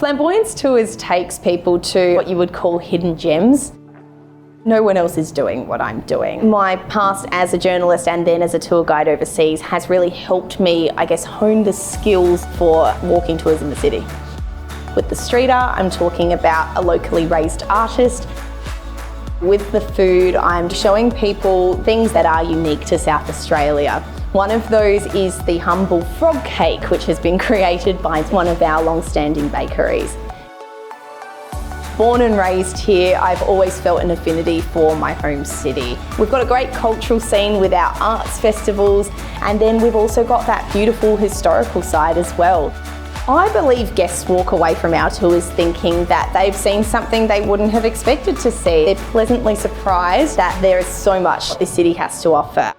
Flamboyance Tours takes people to what you would call hidden gems. No one else is doing what I'm doing. My past as a journalist and then as a tour guide overseas has really helped me, I guess, hone the skills for walking tours in the city. With the street art, I'm talking about a locally raised artist. With the food, I'm showing people things that are unique to South Australia. One of those is the humble frog cake, which has been created by one of our long-standing bakeries. Born and raised here, I've always felt an affinity for my home city. We've got a great cultural scene with our arts festivals, and then we've also got that beautiful historical side as well. I believe guests walk away from our tours thinking that they've seen something they wouldn't have expected to see. They're pleasantly surprised that there is so much this city has to offer.